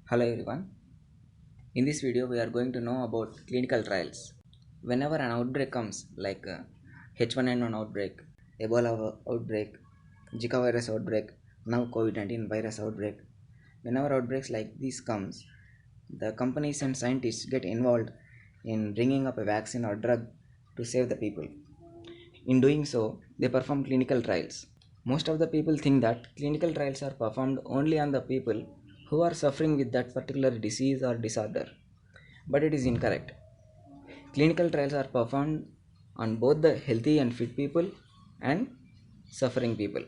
Hello everyone. In this video, we are going to know about clinical trials. Whenever an outbreak comes, like H1N1 outbreak, Ebola outbreak, Zika virus outbreak, now COVID-19 virus outbreak, whenever outbreaks like this comes, the companies and scientists get involved in bringing up a vaccine or drug to save the people. In doing so, they perform clinical trials. Most of the people think that clinical trials are performed only on the people who are suffering with that particular disease or disorder, but it is incorrect. Clinical trials are performed on both the healthy and fit people and suffering people.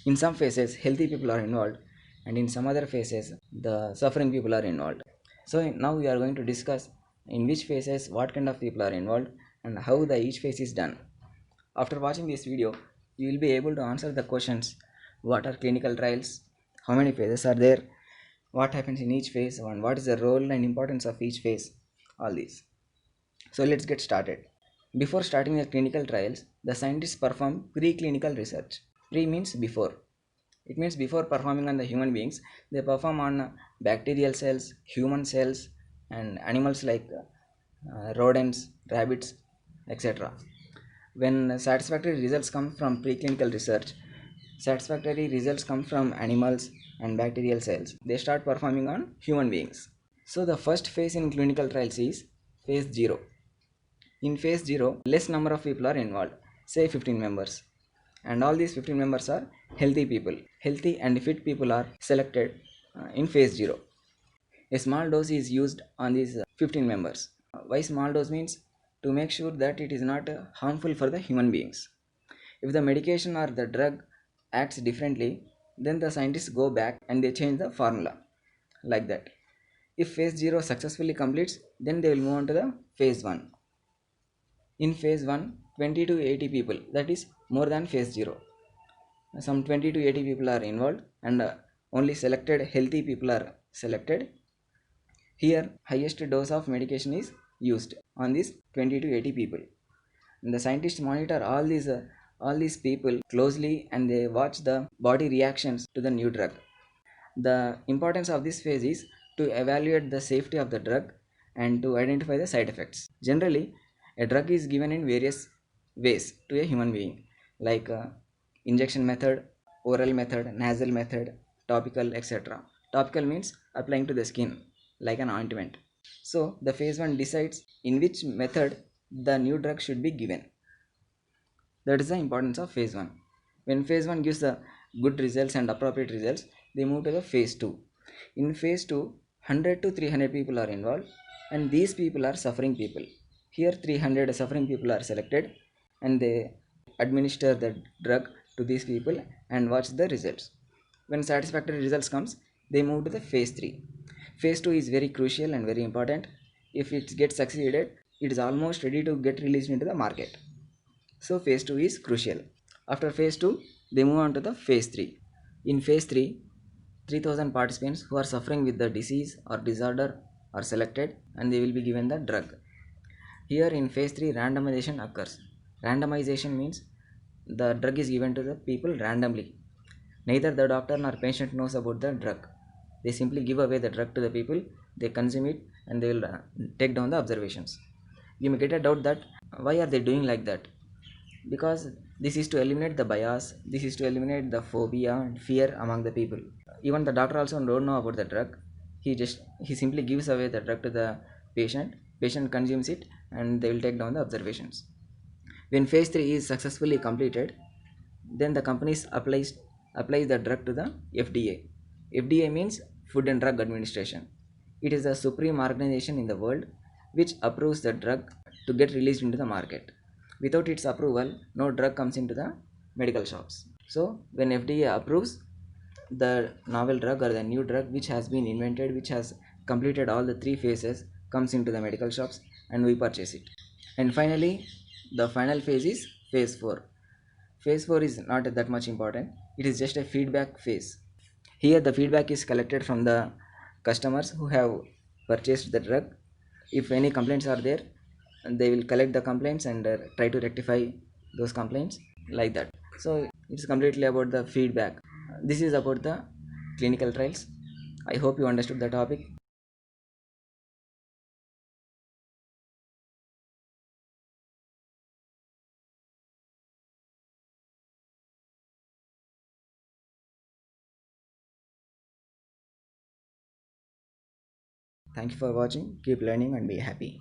In some phases, healthy people are involved, and in some other phases, the suffering people are involved. So now we are going to discuss in which phases what kind of people are involved and how the each phase is done. After watching this video, you will be able to answer the questions: what are clinical trials, how many phases are there, what happens in each phase, and what is the role and importance of each phase, all these. So let's get started. Before starting the clinical trials, the scientists perform preclinical research. Pre means before. It means before performing on the human beings, they perform on bacterial cells, human cells, and animals like rodents, rabbits, etc. When satisfactory results come from preclinical research, satisfactory results come from animals and bacterial cells, they start performing on human beings. So the first phase in clinical trials is phase 0. In phase 0, less number of people are involved, say 15 members. And all these 15 members are healthy people. Healthy and fit people are selected in phase 0. A small dose is used on these 15 members. Why small dose means? To make sure that it is not harmful for the human beings. If the medication or the drug acts differently, then the scientists go back and they change the formula, like that. If phase 0 successfully completes, then they will move on to the phase 1. In phase 1, 20 to 80 people, that is more than phase 0. Some 20 to 80 people are involved, and only selected healthy people are selected. Here, highest dose of medication is used on these 20 to 80 people. And the scientists monitor all these people closely, and they watch the body reactions to the new drug. The importance of this phase is to evaluate the safety of the drug and to identify the side effects. Generally, a drug is given in various ways to a human being, like injection method, oral method, nasal method, topical, etc. Topical means applying to the skin like an ointment. So, the phase 1 decides in which method the new drug should be given. That is the importance of phase 1. When phase 1 gives the good results and appropriate results, they move to the phase 2. In phase 2, 100 to 300 people are involved, and these people are suffering people. Here 300 suffering people are selected, and they administer the drug to these people and watch the results. When satisfactory results comes, they move to the phase 3. Phase 2 is very crucial and very important. If it gets succeeded, it is almost ready to get released into the market. So phase 2 is crucial. After phase 2, they move on to the phase 3. In phase 3, 3000 participants who are suffering with the disease or disorder are selected, and they will be given the drug. Here in phase 3, randomization occurs. Randomization means the drug is given to the people randomly. Neither the doctor nor patient knows about the drug. They simply give away the drug to the people, they consume it, and they will take down the observations. You may get a doubt that why are they doing like that? Because this is to eliminate the bias, this is to eliminate the phobia and fear among the people. Even the doctor also don't know about the drug. He simply gives away the drug to the patient consumes it, and they will take down the observations. When phase 3 is successfully completed, then the companies applies the drug to the FDA. FDA means Food and Drug Administration. It is the supreme organization in the world which approves the drug to get released into the market. Without its approval, no drug comes into the medical shops. So when FDA approves the novel drug or the new drug which has been invented, which has completed all the three phases, comes into the medical shops, and we purchase it. And finally, the final phase is phase 4. Phase 4 is not that much important. It is just a feedback phase. Here the feedback is collected from the customers who have purchased the drug. If any complaints are there, they will collect the complaints and try to rectify those complaints, like that. So it's completely about the feedback. This is about the clinical trials. I hope you understood the topic. Thank you for watching. Keep learning and be happy.